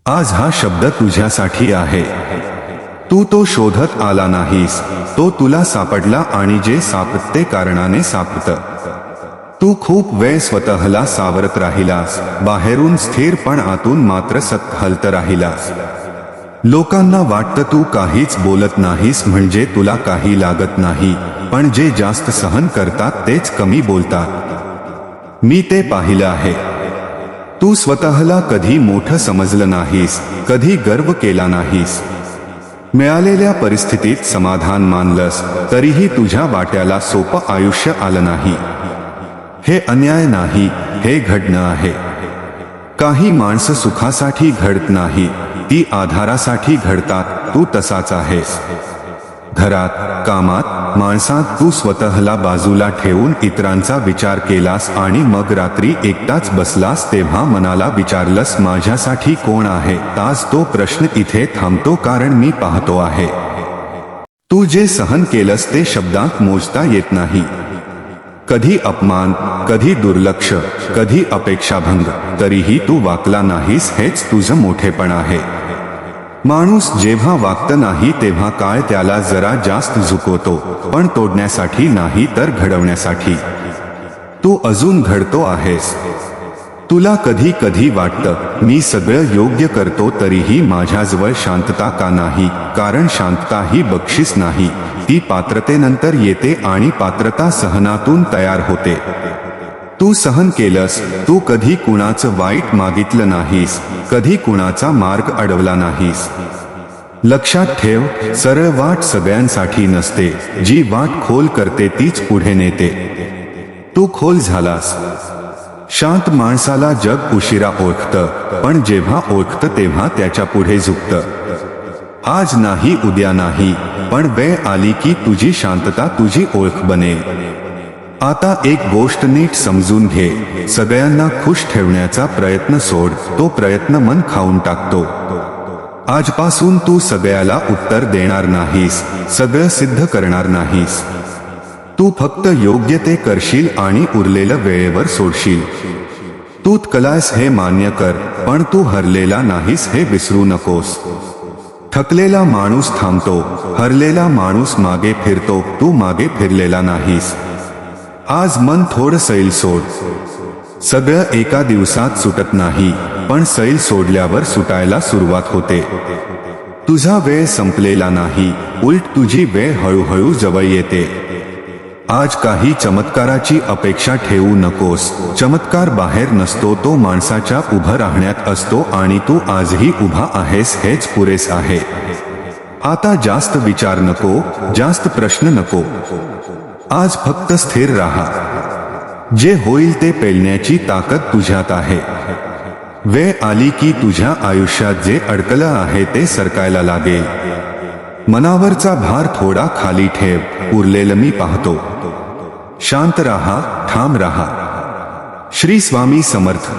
आज हा शब्द तुझ्यासाठी आहे. तू तो शोधत आला नाहीस, तो तुला सापडला आणि जे सापडते कारणाने सापडतं. तू खूप वेळ स्वतःला सावरत राहिलास, बाहेरून स्थिर पण आतून मात्र सतत हलत राहिलास. लोकांना वाटतं तू काहीच बोलत नाहीस म्हणजे तुला काही लागत नाही, पण जे जास्त सहन करतात तेच कमी बोलतात. मी ते पाहिलं आहे. तू स्वतःला कधी मोठं समजलं नाहीस, कधी गर्व केला नाहीस. मिळालेल्या परिस्थितीत समाधान मानलंस, तरीही तुझ्या वाट्याला सोपं आयुष्य आलं नाही. हे अन्याय नाही, हे घडणं आहे. काही माणसं सुखासाठी घडत नाही, ती आधारासाठी घडतात. तू तसाच आहेस. घरात, कामात, माणसात तू स्वतःला बाजूला ठेवून इतरांचा विचार केलास आणि मग रात्री एकटाच बसलास तेव्हा मनाला विचारलंस, माझ्यासाठी कोण आहे? आज तो प्रश्न इथे थांबतो, कारण मी पाहतो आहे. तू जे सहन केलंस ते शब्दांत मोजता येत नाही. कधी अपमान, कधी दुर्लक्ष, कधी अपेक्षाभंग, तरीही तू वाकला नाहीस. हेच तुझं मोठेपण आहे. माणूस जेव्हा वागत नाही तेव्हा काळ त्याला जरा जास्त झुकवतो, पण तोडण्यासाठी नाही तर घडवण्यासाठी. तू अजून घडतो आहेस. तुला कधी कधी वाटतं, मी सगळं योग्य करतो तरीही माझ्याजवळ शांतता का नाही? कारण शांतता ही बक्षीस नाही, ती पात्रतेनंतर येते आणि पात्रता सहनातून तयार होते. तू सहन केलंस. तू कधी कुणाचं वाईट मागितलं नाहीस, कधी कुणाचा मार्ग अडवला नाहीस. लक्षात ठेव, सरळ वाट सगळ्यांसाठी नसते, जी वाट खोल करते तीच पुढे नेते. तू खोल झालास. शांत माणसाला जग उशिरा ओळखतं, पण जेव्हा ओळखतं तेव्हा त्याच्या पुढे झुकतं. आज नाही, उद्या नाही, पण वेळ आली की तुझी शांतता तुझी ओळख बनेल. आता एक गोष्ट नीट समजून घे, सगळ्यांना खुश ठेवण्याचा प्रयत्न सोड, तो प्रयत्न मन खाऊन टाकतो. आजपासून तू सगळ्याला उत्तर देणार नाहीस, सगळं सिद्ध करणार नाहीस. तू फक्त योग्य ते करशील आणि उरलेलं वेळेवर सोडशील. तू कलास हे मान्य कर, पण तू हरलेला नाहीस हे विसरू नकोस. थकलेला माणूस थांबतो, हरलेला माणूस मागे फिरतो, तू मागे फिरलेला नाहीस. आज मन थोडं सैल सोड. सगळं एका दिवसात सुटत नाही, पण सैल सोडल्यावर सुटायला सुरुवात होते. तुझा वेळ संपलेला नाही, उलट तुझी वेळ हळूहळू जवळ येते. आज काही चमत्काराची अपेक्षा ठेवू नकोस. चमत्कार बाहेर नसतो, तो माणसाच्या उभं राहण्यात असतो आणि तू आजही उभा आहेस हेच पुरेस आहे. आता जास्त विचार नको, जास्त प्रश्न नको. आज फक्त स्थिर राहा. जे होईल ते पेलण्याची ताकद तुझ्यात आहे. वेळ आली की तुझ्या आयुष्यात जे अडकलं आहे ते सरकायला लागेल. मनावरचा भार थोडा खाली ठेव, उरलेलं मी पाहतो. शांत राहा, ठाम राहा. श्री स्वामी समर्थ.